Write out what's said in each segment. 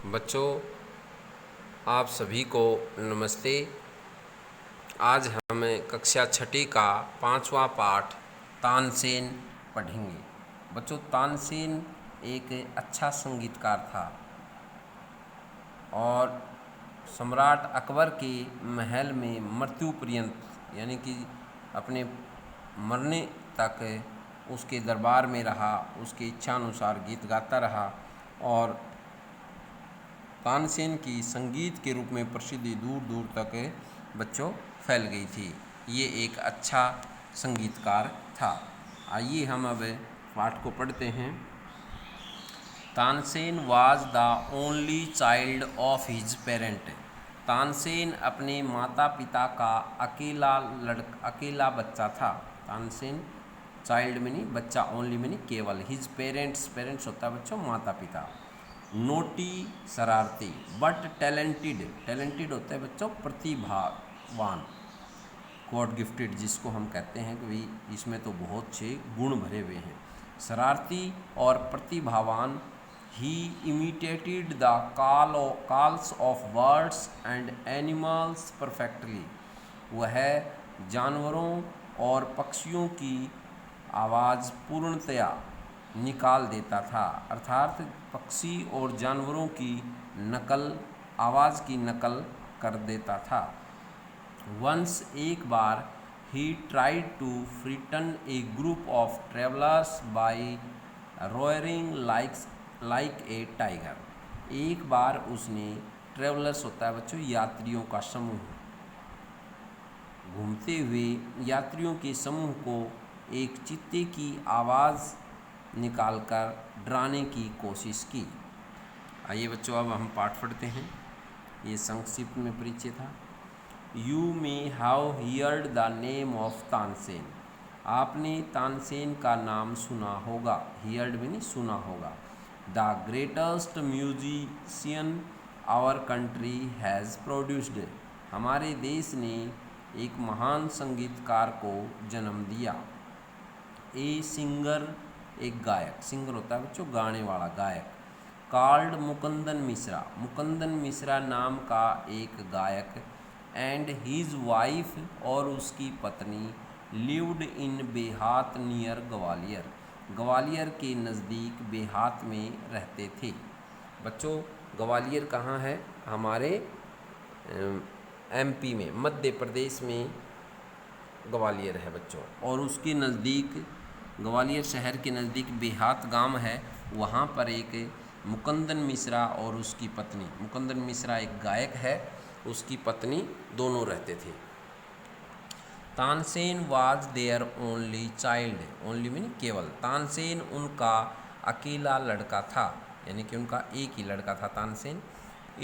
बच्चों, आप सभी को नमस्ते। आज हम कक्षा छठी का 5वां पाठ तानसेन पढ़ेंगे। बच्चों, तानसेन एक अच्छा संगीतकार था और सम्राट अकबर के महल में मृत्यु पर्यंत यानी कि अपने मरने तक उसके दरबार में रहा, उसकी इच्छानुसार गीत गाता रहा और तानसेन की संगीत के रूप में प्रसिद्धि दूर दूर तक बच्चों फैल गई थी। ये एक अच्छा संगीतकार था। आइए हम अब पाठ को पढ़ते हैं। Tansen was the only child of his parent. Tansen अपने माता पिता का अकेला बच्चा था। तानसेन चाइल्ड में नहीं, बच्चा, ओनली में नहीं, केवल। हिज पेरेंट्स होता है बच्चों माता पिता। नोटी शरारती, बट टैलेंटेड होता है बच्चों प्रतिभावान, गॉड गिफ्टेड जिसको हम कहते हैं कि भाई इसमें तो बहुत से गुण भरे हुए हैं। शरारती और प्रतिभावान। He imitated the calls of birds and animals perfectly. वह जानवरों और पक्षियों की आवाज़ पूर्णतया निकाल देता था, अर्थात पक्षी और जानवरों की आवाज़ की नकल कर देता था। वंस एक बार he tried to frighten a group of travellers by roaring like a tiger. एक बार उसने, ट्रेवलर्स होता है बच्चों यात्रियों का समूह, घूमते हुए यात्रियों के समूह को एक चीते की आवाज़ निकालकर डराने की कोशिश की। आइए बच्चों, अब हम पाठ पढ़ते हैं। ये संक्षिप्त में परिचय था। You may have heard the name of Tansen. आपने तानसेन का नाम सुना होगा। हियर्ड में नहीं, सुना होगा। The greatest musician our country has produced. हमारे देश ने एक महान संगीतकार को जन्म दिया। ए सिंगर, एक गायक। सिंगर होता है बच्चों गाने वाला, गायक। कॉल्ड मुकुंदन मिश्रा। मुकुंदन मिश्रा नाम का एक गायक। एंड हीज वाइफ, और उसकी पत्नी, lived in Behat near Gwalior. Gwalior के नज़दीक बेहात में रहते थे। बच्चों, ग्वालियर कहाँ है? हमारे एमपी में, मध्य प्रदेश में ग्वालियर है बच्चों। और उसके नज़दीक, ग्वालियर शहर के नज़दीक बेहात गांव है। वहाँ पर एक मुकुंदन मिश्रा और उसकी पत्नी, मुकुंदन मिश्रा एक गायक है, उसकी पत्नी, दोनों रहते थे। Tansen was their only child. Only mean केवल। तानसेन उनका अकेला लड़का था, यानी कि उनका एक ही लड़का था Tansen.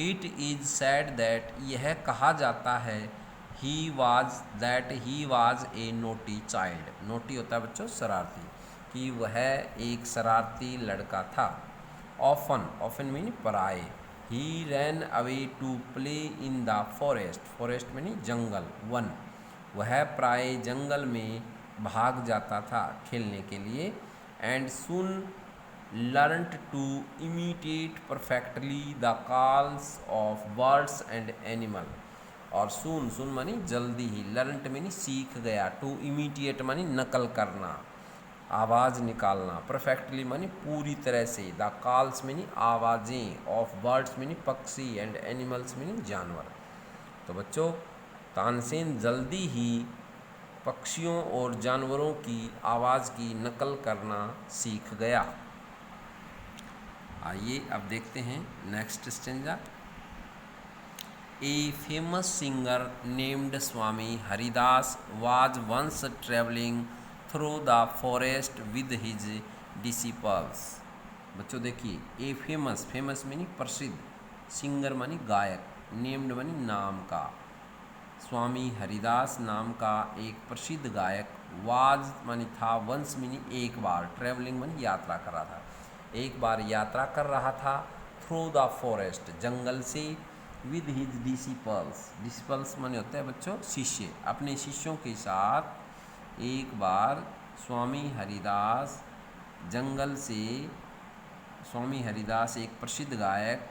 It is sad that, यह कहा जाता है, he was a naughty child. Naughty होता है बच्चों शरारती, कि वह एक शरारती लड़का था। ऑफन मीन पराए। He ran away to play in the forest mean जंगल, वन। वह प्राय जंगल में भाग जाता था खेलने के लिए। And soon learnt to imitate perfectly the calls of birds and animal। और सुन मानी जल्दी ही, learnt मानी सीख गया, to imitate मानी नकल करना, आवाज़ निकालना, perfectly मानी पूरी तरह से, the calls मानी आवाज़ें, of birds मानी पक्षी, and animals मानी जानवर। तो बच्चों, तानसेन जल्दी ही पक्षियों और जानवरों की आवाज़ की नकल करना सीख गया। आइए अब देखते हैं next stanza. A famous singer named Swami Haridas was once travelling through the forest with his disciples. बच्चों देखिए, ए फेमस मानी प्रसिद्ध, सिंगर मानी गायक, नेम्ड मानी नाम का, स्वामी हरिदास नाम का एक प्रसिद्ध गायक, वाज मानी था, वंस मानी एक बार, ट्रेवलिंग मानी यात्रा कर रहा था, एक बार यात्रा कर रहा था, थ्रू द फॉरेस्ट जंगल से, विद हिज डिसिपल्स माने होते हैं बच्चों शिष्य, अपने शिष्यों के साथ एक बार स्वामी हरिदास जंगल से, स्वामी हरिदास एक प्रसिद्ध गायक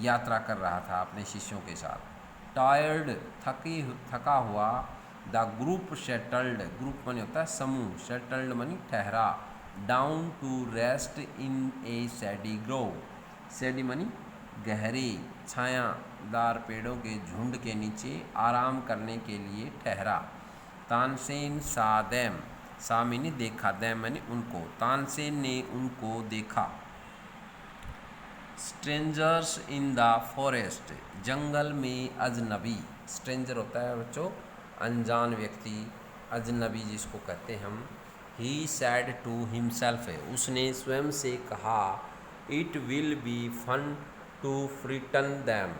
यात्रा कर रहा था अपने शिष्यों के साथ। टायर्ड, थका हुआ, द ग्रुप सेटल्ड, ग्रुप माने होता है समूह, सेटल्ड मानी ठहरा, down to rest in a shady grove, shady मानी गहरे छायादार पेड़ों के झुंड के नीचे आराम करने के लिए ठहरा। तानसेन सा दैम, सा मैंने देखा, दैम मैंने उनको, तानसेन ने उनको देखा। स्ट्रेंजर्स इन द फॉरेस्ट, जंगल में अजनबी, स्ट्रेंजर होता है बच्चों अनजान व्यक्ति, अजनबी जिसको कहते हैं हम। ही सैड टू हिमसेल्फ, उसने स्वयं से कहा, it will be fun to frighten them,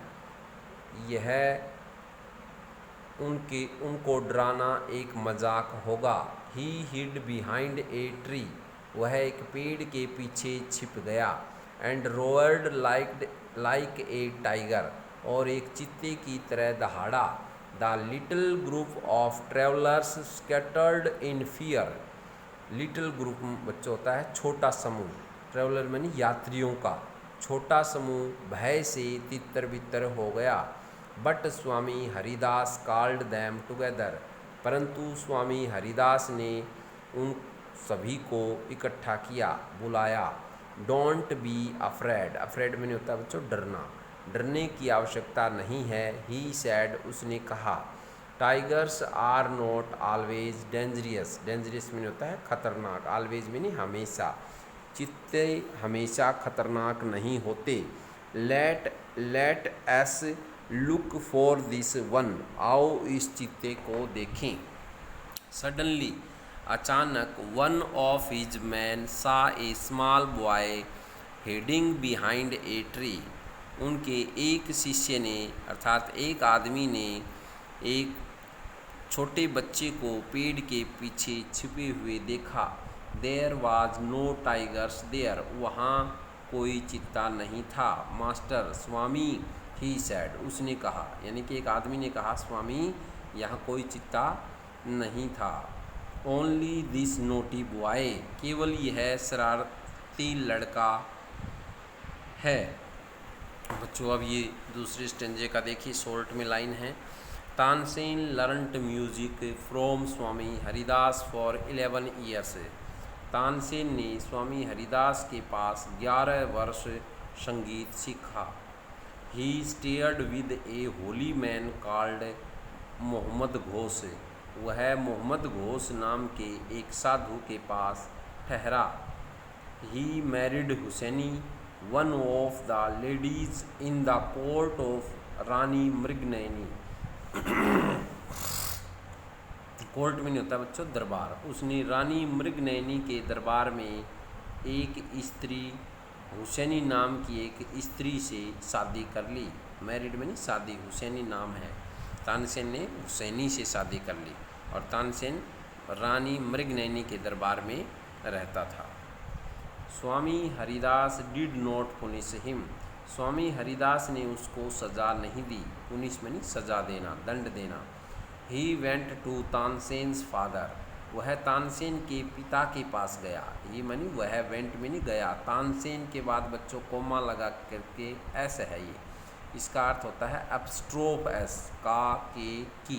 यह उनको डराना एक मजाक होगा। He hid behind a tree, वह एक पेड़ के पीछे छिप गया। And roared like a tiger, और एक चीते की तरह दहाड़ा। The little group of travellers scattered in fear, little group बच्चों होता है छोटा समूह, ट्रेवलर मानी यात्रियों का, छोटा समूह भय से तितर बितर हो गया। But Swami Haridas called them together, परंतु स्वामी हरिदास ने उन सभी को इकट्ठा किया, बुलाया। डोंट बी अफ्रेड, अफ्रेड में नहीं होता बच्चों डरना, डरने की आवश्यकता नहीं है। ही सैड, उसने कहा। Tigers are not always dangerous, dangerous में होता है खतरनाक, ऑलवेज में नहीं हमेशा, चित्ते हमेशा खतरनाक नहीं होते। Let's look for this one, आओ इस चित्ते को देखें। सडनली, अचानक, one of his men saw a small boy hiding behind a tree, उनके एक शिष्य ने अर्थात एक आदमी ने एक छोटे बच्चे को पेड़ के पीछे छिपे हुए देखा। There was no tigers there, वहाँ कोई चित्ता नहीं था। मास्टर, स्वामी, ही सैड, उसने कहा, यानी कि एक आदमी ने कहा, स्वामी यहाँ कोई चित्ता नहीं था। ओनली दिस नोटी बॉय, केवल यह शरारती लड़का है। बच्चों अब ये दूसरे स्टेंजे का देखिए, शॉर्ट में लाइन है। Tansen learnt music from Swami Haridas for 11 years, Tansen ने स्वामी हरिदास के पास 11 वर्ष संगीत सीखा। He stayed with a holy man called Mohammad Ghaus, वह मोहम्मद घोष नाम के एक साधु के पास ठहरा। He married Husaini, one of the ladies in the court of Rani Mriganayani, court में नहीं होता बच्चों दरबार, उसने रानी मृगनयनी के दरबार में एक स्त्री, हुसैनी नाम की एक स्त्री से शादी कर ली। मैरिड में नहीं शादी, हुसैनी नाम है। तानसेन ने हुसैनी से शादी कर ली और तानसेन रानी मृगनयनी के दरबार में रहता था। Swami Haridas did not punish him, Swami Haridas ने उसको सज़ा नहीं दी, पुनिश में नहीं सज़ा देना, दंड देना। He went to Tansen's father, वह तानसेन के पिता के पास गया। ये मानी वह वेंट में नहीं गया, तानसेन के बाद बच्चों कोमा लगा करके ऐसे है ये, इसका अर्थ होता है अपस्ट्रोफ एस, का, के, की,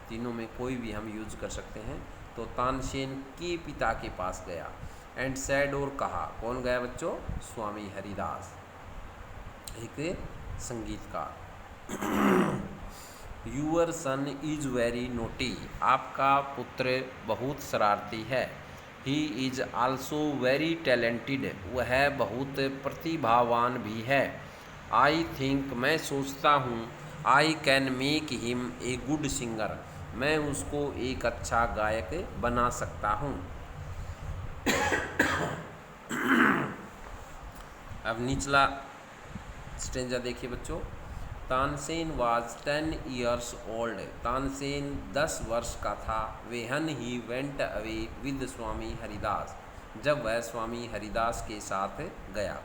तीनों में कोई भी हम यूज कर सकते हैं। तो तानसेन के पिता के पास गया। एंड सैड, और कहा, कौन गया बच्चों? स्वामी हरिदास, एक संगीतकार। Your son is very naughty, आपका पुत्र बहुत शरारती है। He is also very talented, वह बहुत प्रतिभावान भी है। आई थिंक, मैं सोचता हूँ, I can make him a good singer, मैं उसको एक अच्छा गायक बना सकता हूँ। अब निचला स्टेंजा देखिए बच्चों। Tansen was 10 years old, Tansen 10 वर्ष का था। When he went away with Swami Haridas, जब वह स्वामी हरिदास के साथ गया,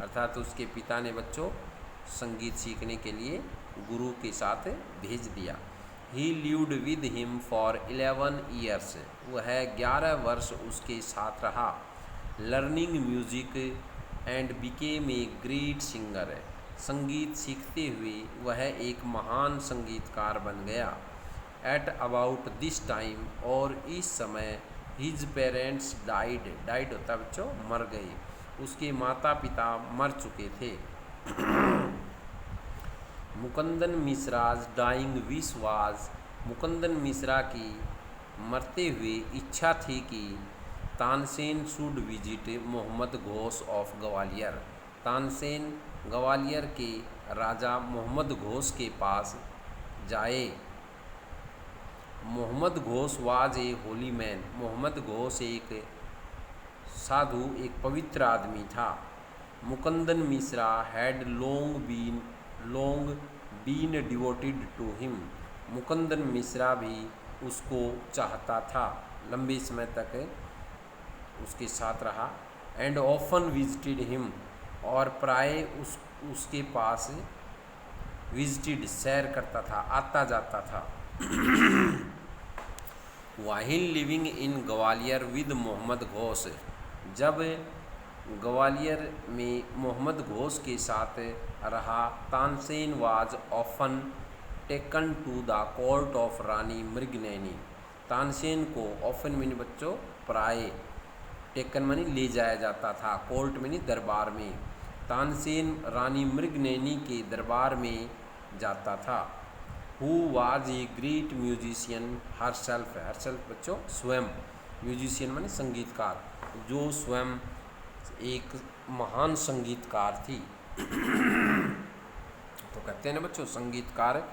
अर्थात उसके पिता ने बच्चों संगीत सीखने के लिए गुरु के साथ भेज दिया। ही lived with him for 11 years, वह 11 वर्ष उसके साथ रहा। Learning music and became a great singer, संगीत सीखते हुए वह एक महान संगीतकार बन गया। एट अबाउट दिस टाइम, और इस समय, हिज पेरेंट्स डाइड, डाइड होता है बच्चों मर गए, उसके माता पिता मर चुके थे। Mukundan Mishra's dying wish was, Mukundan Mishra की मरते हुए इच्छा थी कि Tansen should visit Mohammad Ghaus of Gwalior, Tansen Gwalior के राजा मोहम्मद घोष के पास जाए। Mohammad Ghaus was a holy man, Mohammad Ghaus एक साधु, एक पवित्र आदमी था। Mukundan Mishra had long been devoted to him, Mukundan Mishra भी उसको चाहता था, लंबे समय तक उसके साथ रहा। एंड ऑफन विजिटेड हिम, और प्राय उसके पास विजिटेड सैर करता था, आता जाता था। While living in Gwalior with Mohammad Ghaus, जब ग्वालियर में मोहम्मद घोष के साथ रहा। Tansen was often taken to the court of Rani Mriganayani, Tansen को ऑफन में बच्चों प्राय, टेकन मनी ले जाया जाता था, कोर्ट में नहीं दरबार में। तानसेन रानी मृगनयनी के दरबार में जाता था। Who was a great musician herself, herself बच्चों स्वयं, म्यूजिशियन माने संगीतकार, जो स्वयं एक महान संगीतकार थी। तो कहते हैं ना बच्चों, संगीतकार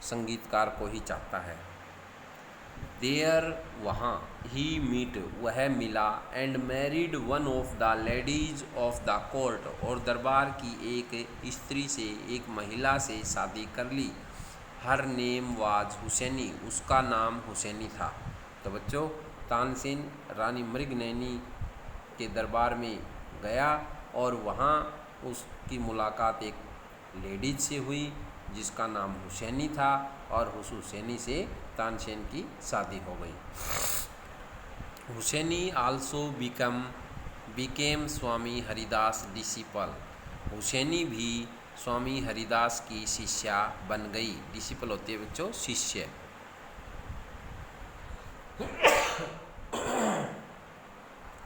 संगीतकार को ही चाहता है। देयर, वहाँ, ही मीट, वह मिला, and married one of the ladies of the court, और दरबार की एक स्त्री से, एक महिला से शादी कर ली। हर नेम वाज हुसैनी, उसका नाम हुसैनी था। तो बच्चों तानसेन रानी मृगनयनी के दरबार में गया और वहाँ उसकी मुलाकात एक लेडीज से हुई जिसका नाम हुसैनी था, और उस हुसैनी से तानसेन की शादी हो गई। हुसैनी आल्सो बिकेम स्वामी हरिदास डिसिपल, हुसैनी भी स्वामी हरिदास की शिष्या बन गई। डिसिपल होती है बच्चों शिष्य।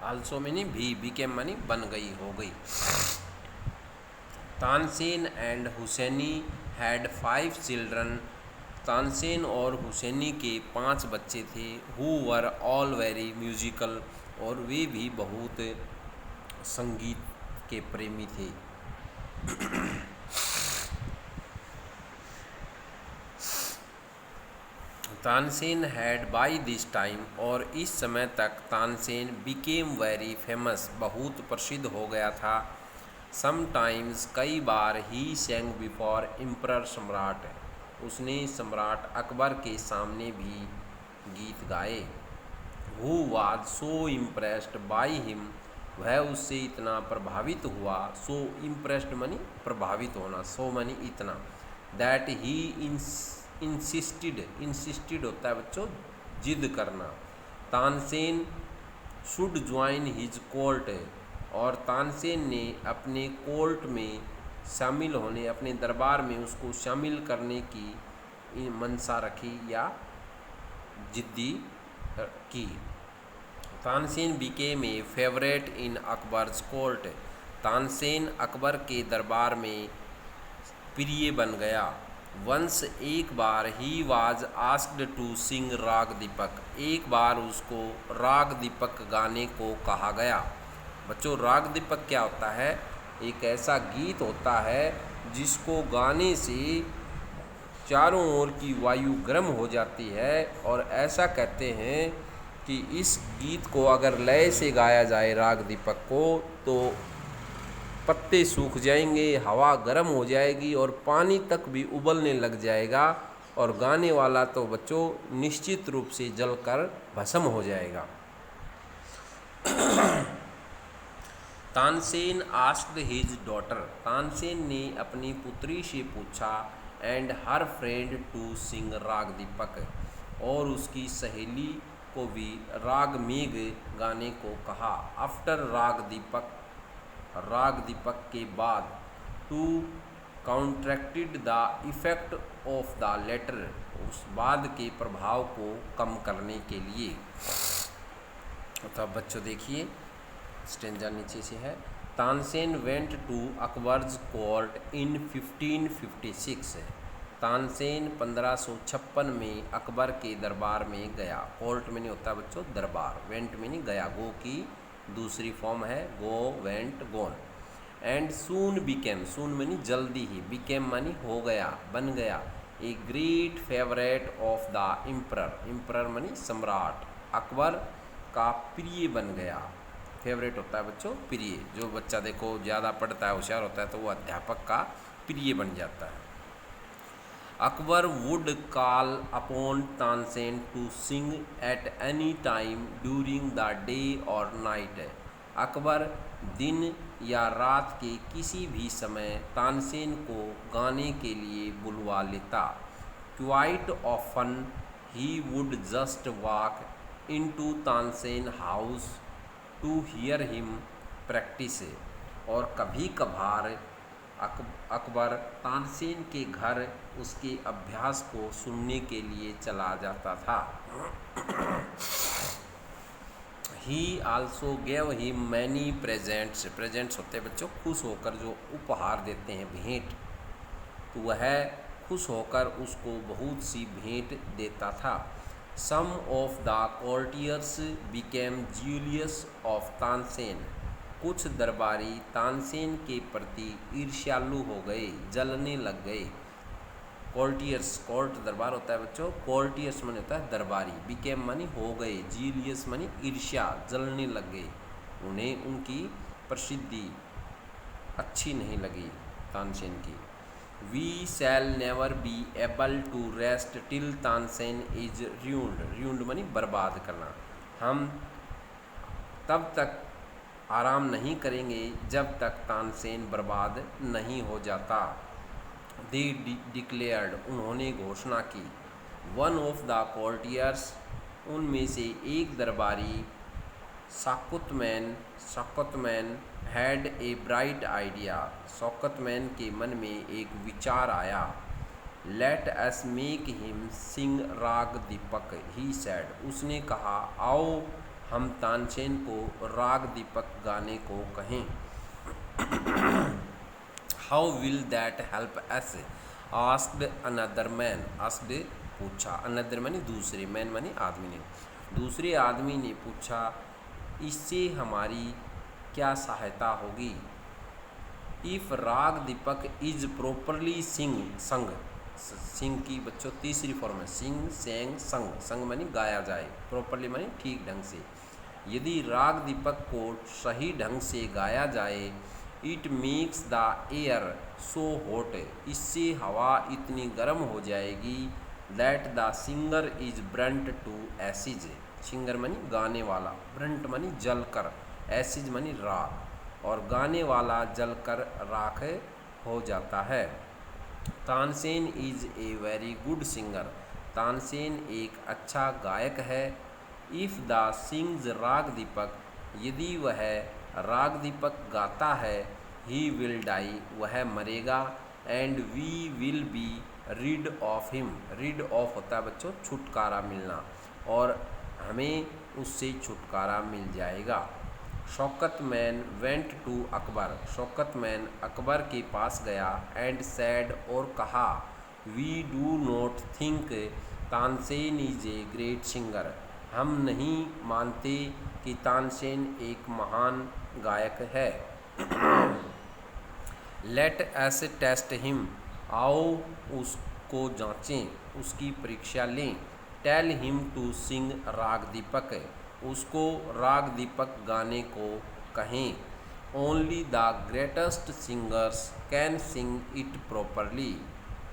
आल्सो मैंने भी, बिकेम मानी बन गई, हो गई। Tansen and Husaini had 5 children, Tansen और हुसैनी के 5 बच्चे थे। Who were all very musical, और वे भी बहुत संगीत के प्रेमी थे। Tansen had by this time, और इस समय तक तानसेन बिकेम वेरी फेमस, बहुत प्रसिद्ध हो गया था। समटाइम्स, कई बार, ही सेंग बिफोर एम्परर सम्राट, उसने सम्राट अकबर के सामने भी गीत गाए। Who was so impressed by him, वह उससे इतना प्रभावित हुआ। सो इम्प्रेस्ड मनी प्रभावित होना, सो मनी इतना, दैट ही इंसिस्टेड होता है बच्चों जिद करना। Tansen should join his court, और तानसेन ने अपने कोर्ट में शामिल होने, अपने दरबार में उसको शामिल करने की मनसा रखी या जिद्दी की। Tansen became a favourite in Akbar's court, Tansen Akbar के दरबार में प्रिय बन गया। वंस, एक बार, he was asked to sing राग दीपक, एक बार उसको राग दीपक गाने को कहा गया। बच्चों राग दीपक क्या होता है? एक ऐसा गीत होता है जिसको गाने से चारों ओर की वायु गर्म हो जाती है, और ऐसा कहते हैं कि इस गीत को अगर लय से गाया जाए राग दीपक को, तो पत्ते सूख जाएंगे, हवा गर्म हो जाएगी और पानी तक भी उबलने लग जाएगा, और गाने वाला तो बच्चों निश्चित रूप से जलकर भस्म हो जाएगा। Tansen asked his daughter, Tansen ने अपनी पुत्री से पूछा, and her friend to sing राग दीपक, और उसकी सहेली को भी राग मेघ गाने को कहा। आफ्टर राग दीपक के बाद, to counteracted the effect of the latter, उस बाद के प्रभाव को कम करने के लिए। तो अब बच्चों देखिए स्टेंजा नीचे से है। Tansen went to Akbar's court in 1556। Tansen 1556 में अकबर के दरबार में गया। कोर्ट में नहीं होता बच्चों दरबार, वेंट में नहीं गया, गो की दूसरी फॉर्म है go, went, gone. And soon became, soon money जल्दी ही, बिकेम मनी हो गया, बन गया, a great favourite of the emperor, emperor मनी सम्राट, अकबर का प्रिय बन गया। फेवरेट होता है बच्चों प्रिय, जो बच्चा देखो ज़्यादा पढ़ता है होशियार होता है तो वो अध्यापक का प्रिय बन जाता है। Akbar would call upon Tansen to sing at any time during the day और नाइट। अकबर दिन या रात के किसी भी समय तानसेन को गाने के लिए बुलवा लेता। Quite often he would just walk into Tansen house to hear him practise. और कभी कभार अकबर तानसेन के घर उसके अभ्यास को सुनने के लिए चला जाता था। ही also gave him many presents, presents होते हैं बच्चों खुश होकर जो उपहार देते हैं, भेंट, तो वह खुश होकर उसको बहुत सी भेंट देता था। Some of the courtiers became jealous of Tansen, कुछ दरबारी तानसेन के प्रति ईर्ष्यालु हो गए, जलने लग गए। कोर्टियर्स, कोर्ट दरबार होता है बच्चों, कोर्टियर्स माने होता है दरबारी, बिकेम मानी हो गए, जीलियस मानी ईर्ष्या, जलने लग गए, उन्हें उनकी प्रसिद्धि अच्छी नहीं लगी तानसेन की। We shall never be able to rest till Tansen is ruined, ruined मानी बर्बाद करना, हम तब तक आराम नहीं करेंगे जब तक तानसेन बर्बाद नहीं हो जाता। दे डिक्लेयर्ड, उन्होंने घोषणा की। वन ऑफ द कोर्टियर्स, उनमें से एक दरबारी शौकतमैन हैड ए ब्राइट आइडिया, शौकतमैन के मन में एक विचार आया। लेट अस मेक हिम सिंग राग दीपक, ही सैड, उसने कहा आओ हम तानसेन को राग दीपक गाने को कहें। How will that help us, asked another man, asked पूछा, अनदर मानी दूसरे, मैन मानी आदमी ने, दूसरे आदमी ने पूछा इससे हमारी क्या सहायता होगी। इफ़ राग दीपक इज प्रॉपरली संग, सिंग की बच्चों तीसरी फॉर्म है, सिंग, सेंग, संग, संग मानी गाया जाए, प्रॉपरली मानी ठीक ढंग से। यदि राग दीपक को सही ढंग से गाया जाए, it makes the air so hot, इससे हवा इतनी गर्म हो जाएगी, that the singer is burnt to ashes, singer मानी गाने वाला, ब्रंट मानी जलकर, एसिज मानी राख, और गाने वाला जलकर राख हो जाता है। Tansen is a very good singer, Tansen एक अच्छा गायक है। इफ़ द सिंग्स राग दीपक, यदि वह राग दीपक गाता है, ही विल डाई, वह मरेगा, and we will be rid of him, rid of होता है बच्चों छुटकारा मिलना, और हमें उससे छुटकारा मिल जाएगा। शौकतमैन वेंट टू अकबर, शौकतमैन अकबर के पास गया, एंड सैड, और कहा we do not think Tansen is a great singer, हम नहीं मानते कि तानसेन एक महान गायक है। लेट अस टेस्ट हिम, आओ उसको जांचें, उसकी परीक्षा लें। टेल हिम टू सिंग राग दीपक, उसको राग दीपक गाने को कहें। Only the greatest singers can sing it properly,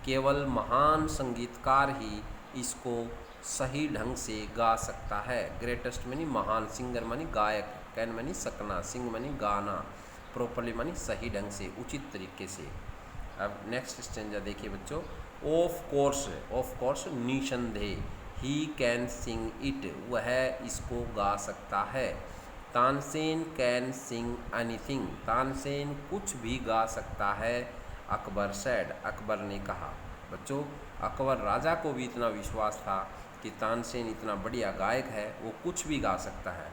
केवल महान संगीतकार ही इसको सही ढंग से गा सकता है। ग्रेटेस्ट मानी महान, सिंगर मानी गायक, कैन मानी सकना, सिंग मानी गाना, प्रॉपरली मानी सही ढंग से, उचित तरीके से। अब नेक्स्ट स्टेंजा देखिए बच्चों। ऑफ कोर्स निसंदेह, ही कैन सिंग इट, वह इसको गा सकता है। Tansen can sing anything, Tansen कुछ भी गा सकता है। अकबर सैड, अकबर ने कहा। बच्चों, अकबर राजा को भी इतना विश्वास था कि तानसेन इतना बढ़िया गायक है, वो कुछ भी गा सकता है,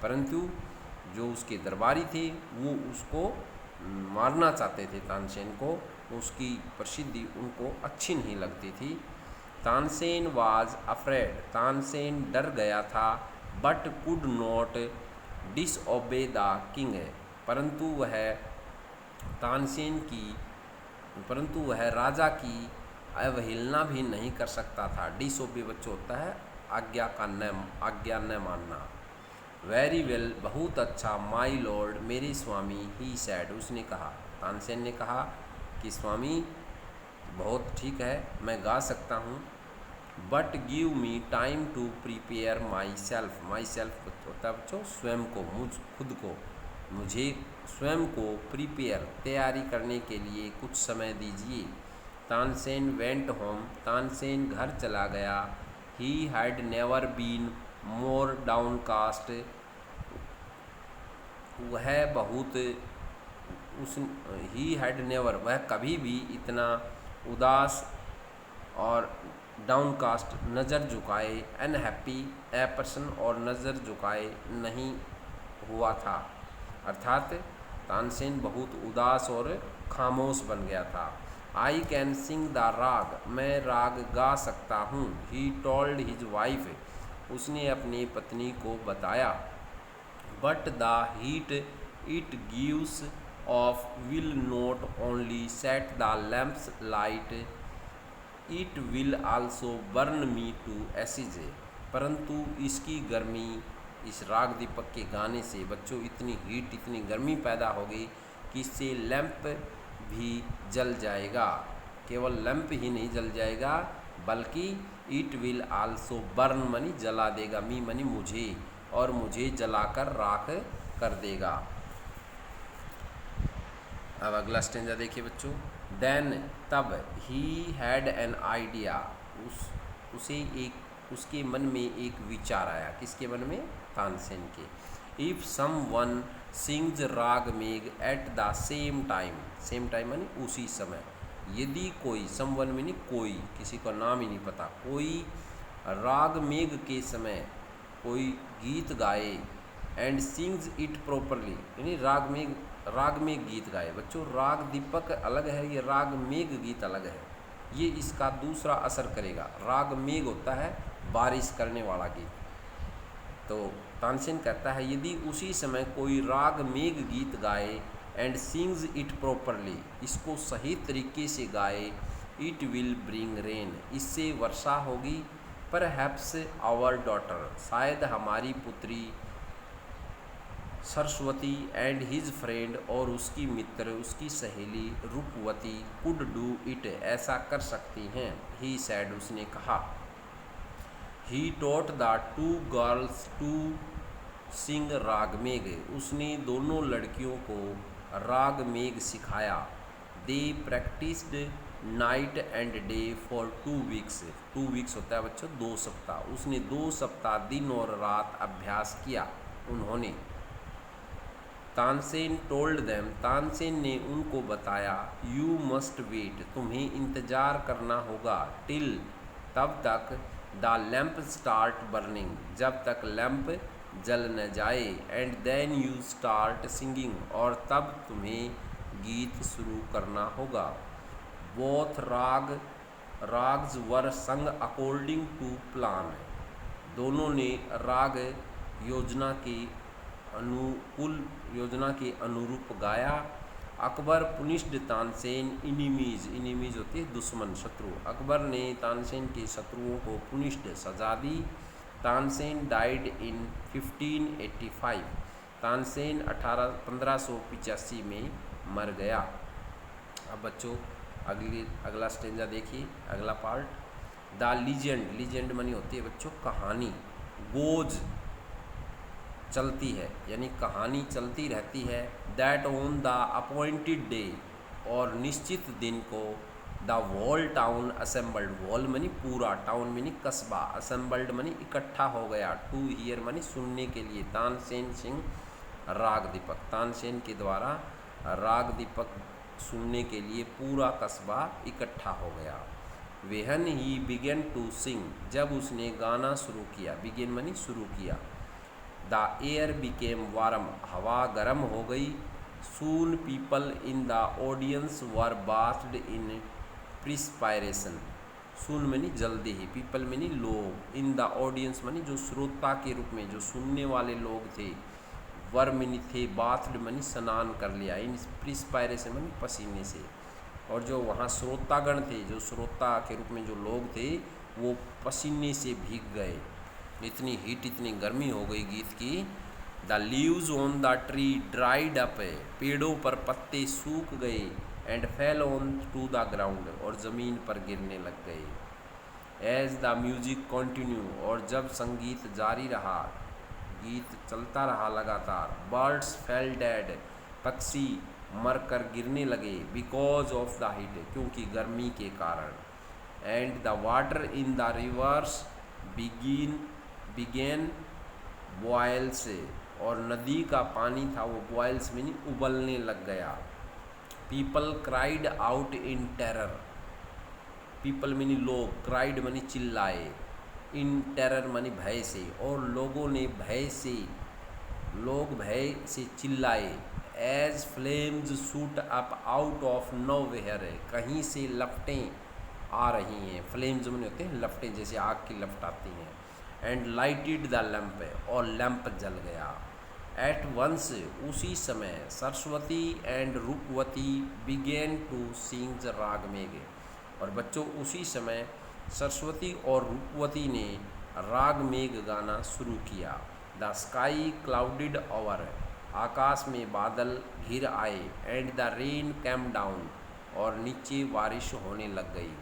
परंतु जो उसके दरबारी थे वो उसको मारना चाहते थे। तानसेन को उसकी प्रसिद्धि उनको अच्छी नहीं लगती थी। तानसेन वाज अफ्रेड, तानसेन डर गया था, but could not disobey the king, परंतु वह राजा की अवहेलना भी नहीं कर सकता था। डिसओबे बच्चों होता है आज्ञा न मानना। वेरी वेल, बहुत अच्छा, माई लॉर्ड, मेरे स्वामी, ही सैड, उसने कहा। तानसेन ने कहा कि स्वामी बहुत ठीक है, मैं गा सकता हूँ, but give me time to prepare myself होता है बच्चों स्वयं को, खुद को, मुझे स्वयं को प्रिपेयर तैयारी करने के लिए कुछ समय दीजिए। तानसेन वेंट होम, तानसेन घर चला गया। He had never been more downcast, he had never, वह कभी भी इतना उदास और डाउनकास्ट, नज़र झुकाए, अनहैप्पी, एपर्सन, और नज़र झुकाए नहीं हुआ था, अर्थात तानसेन बहुत उदास और खामोश बन गया था। आई कैन सिंग द राग, मैं राग गा सकता हूँ। ही टोल्ड हिज वाइफ, उसने अपनी पत्नी को बताया। But the heat it gives off will not only set the lamps light, it will also burn me to ashes, परंतु इसकी गर्मी, इस राग दीपक के गाने से बच्चों इतनी हीट, इतनी गर्मी पैदा होगी कि इससे लैंप भी जल जाएगा। केवल लैंप ही नहीं जल जाएगा, बल्कि it will also burn money जला देगा, मी मनी मुझे, और मुझे जलाकर राख कर देगा। अब अगला स्टेंजा देखिए बच्चों। देन, तब, ही हैड एन आइडिया, उसके मन में एक विचार आया। किसके मन में? तानसेन के। इफ सम वन सिंग्स राग मेघ at the same time, same time यानी उसी समय, यदि कोई, सम वन में कोई, किसी का नाम ही नहीं पता, कोई राग मेघ के समय कोई गीत गाए, एंड सिंग्स इट प्रॉपरली, यानी राग में गीत गाए। बच्चों, राग दीपक अलग है, ये राग मेघ गीत अलग है, ये इसका दूसरा असर करेगा। राग मेघ होता है बारिश करने वाला गीत। तो तानसेन कहता है यदि उसी समय कोई राग मेघ गीत गाए, एंड सिंग्स इट प्रॉपरली, इसको सही तरीके से गाए, इट विल ब्रिंग रेन, इससे वर्षा होगी। परहैप्स आवर डॉटर, शायद हमारी पुत्री सरस्वती, एंड हिज फ्रेंड, और उसकी मित्र, उसकी सहेली रूपवती, कुड डू इट, ऐसा कर सकती हैं। ही सैड, उसने कहा। He taught the two girls to sing raag Megh, उसने दोनों लड़कियों को राग मेघ सिखाया। They practised night and day for 2 weeks, 2 weeks होता है बच्चों 2 सप्ताह, उसने 2 सप्ताह दिन और रात अभ्यास किया उन्होंने। तानसेन टोल्ड देम, तानसेन ने उनको बताया, यू मस्ट वेट, तुम्हें इंतज़ार करना होगा, टिल, तब तक, द लैम्प स्टार्ट बर्निंग, जब तक लैम्प जल न जाए, and then you start singing, और तब तुम्हें गीत शुरू करना होगा। बोथ राग्स वर संग अकॉर्डिंग टू प्लान, दोनों ने राग योजना के अनुरूप गाया। अकबर पुनिश्ड तानसेन इनिमीज होती है दुश्मन, शत्रु। अकबर ने तानसेन के शत्रुओं को पुनिश्ड, सजा दी। तानसेन डाइड इन 1585, तानसेन 1585 में मर गया। अब बच्चों अगला स्टेंजा देखिए, अगला पार्ट। द लीजेंड मनी होती है बच्चों कहानी, गोज चलती है, यानी कहानी चलती रहती है। That on the appointed day, और निश्चित दिन को, the wall town assembled, wall money पूरा, टाउन मनी कस्बा, असेंबल्ड मनी इकट्ठा हो गया, टू हियर मनी सुनने के लिए, तानसेन सिंह राग दीपक, तानसेन के द्वारा राग दीपक सुनने के लिए पूरा कस्बा इकट्ठा हो गया। वेहन ही बिगेन टू सिंग, जब उसने गाना शुरू किया, बिगेन मनी शुरू किया। द एयर बिकेम वार्म, हवा गर्म हो गई। Soon people in the audience were bathed in perspiration, soon money जल्दी ही, पीपल मनी लोग, इन द ऑडियंस मनी जो श्रोता के रूप में जो सुनने वाले लोग थे, वर मनी थे, बाथ्ड मनी स्नान कर लिया, इन प्रिस्पायरेशन मनी पसीने से। और जो वहाँ श्रोतागण थे, जो श्रोता के रूप में जो लोग थे, वो पसीने से भीग गए। इतनी हीट, इतनी गर्मी हो गई गीत की। The leaves on the tree dried up, पेड़ों पर पत्ते सूख गए। And fell on to the ground, और ज़मीन पर गिरने लग गए। एज द म्यूजिक कंटिन्यू, और जब संगीत जारी रहा, गीत चलता रहा लगातार। बर्ड्स फेल डेड, पक्षी मरकर गिरने लगे। बिकॉज ऑफ द हीट, क्योंकि गर्मी के कारण। And the water in the rivers began boils, और नदी का पानी था वो बॉयल्स मीन उबलने लग गया। People cried out in terror, people money लोग, क्राइड मनी चिल्लाए, इन टेरर मनी भय से, और लोगों ने भय से, लोग भय से चिल्लाए। As flames shoot up out of nowhere, कहीं से लपटें आ रही हैं। फ्लेम्स मनी होते हैं लपटें, जैसे आग की लपट आती हैं। एंड लाइटेड द लैम्प, और लैम्प जल गया। एट वंस, उसी समय, Saraswati and Roopvati began to sing raag Megh, और बच्चों उसी समय सरस्वती और रूपवती ने राग मेघ गाना शुरू किया। द स्काई क्लाउडेड ओवर, आकाश में बादल घिर आए। And the rain came down, और नीचे बारिश होने लग गई।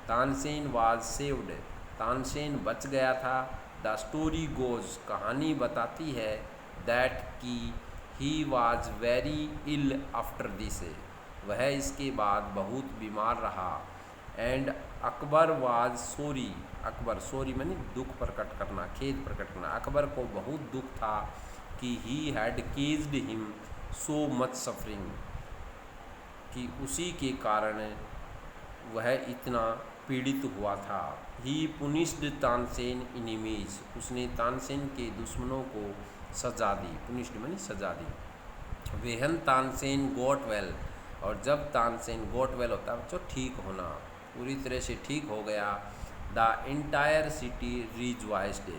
तानसेन वाज सेव्ड, तानसेन बच गया था। द स्टोरी गोज, कहानी बताती है, दैट कि he was very ill after this, वह इसके बाद बहुत बीमार रहा। And Akbar was sorry, Akbar sorry मानी दुख प्रकट करना, खेद प्रकट करना। अकबर को बहुत दुख था कि he had caged him so much suffering, कि उसी के कारण वह इतना पीड़ित हुआ था। ही पुनिश्ड तानसेन इनिमीज, उसने तानसेन के दुश्मनों को सजा दी, पुनिश्ड मानी सजा दी। वेहन तानसेन गोट वेल, और जब तानसेन गोट वेल होता है बच्चों ठीक होना, पूरी तरह से ठीक हो गया। The entire city rejoiced,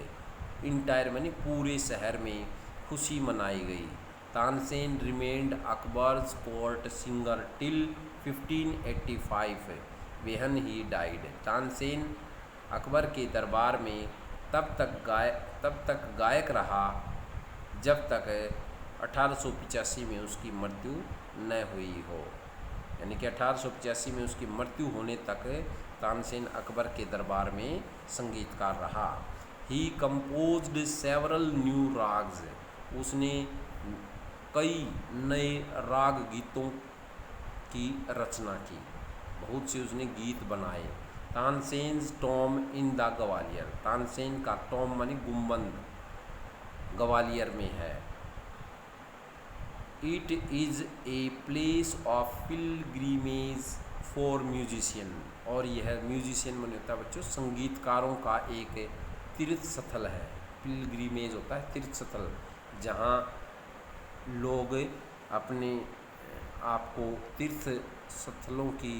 entire मानी पूरे शहर में खुशी मनाई गई। Tansen remained Akbar's court singer till 1585 वेहन he died, Tansen Akbar के दरबार में तब तक गायक रहा जब तक 1885 में उसकी मृत्यु न हुई हो। यानी कि 1885 में उसकी मृत्यु होने तक तानसेन अकबर के दरबार में संगीतकार रहा। ही कंपोज्ड सेवरल न्यू राग्स, उसने कई नए राग गीतों की रचना की, बहुत से उसने गीत बनाए। Tansen's Tom in the Gwalior, Tansen का टॉम मानी गुम्बद ग्वालियर में है। It is a place of pilgrimage for musician, और यह म्यूजिशियन माने होता है बच्चों संगीतकारों का एक तीर्थ स्थल है। पिलग्रिमेज होता है तीर्थ स्थल, जहाँ लोग अपने आप को तीर्थ स्थलों की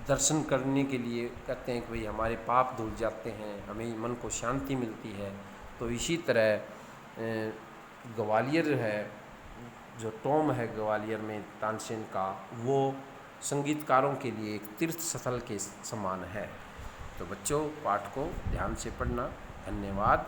दर्शन करने के लिए कहते हैं कि भाई हमारे पाप धुल जाते हैं, हमें मन को शांति मिलती है। तो इसी तरह ग्वालियर है, जो टॉम है ग्वालियर में तानसेन का, वो संगीतकारों के लिए एक तीर्थ स्थल के समान है। तो बच्चों पाठ को ध्यान से पढ़ना। धन्यवाद।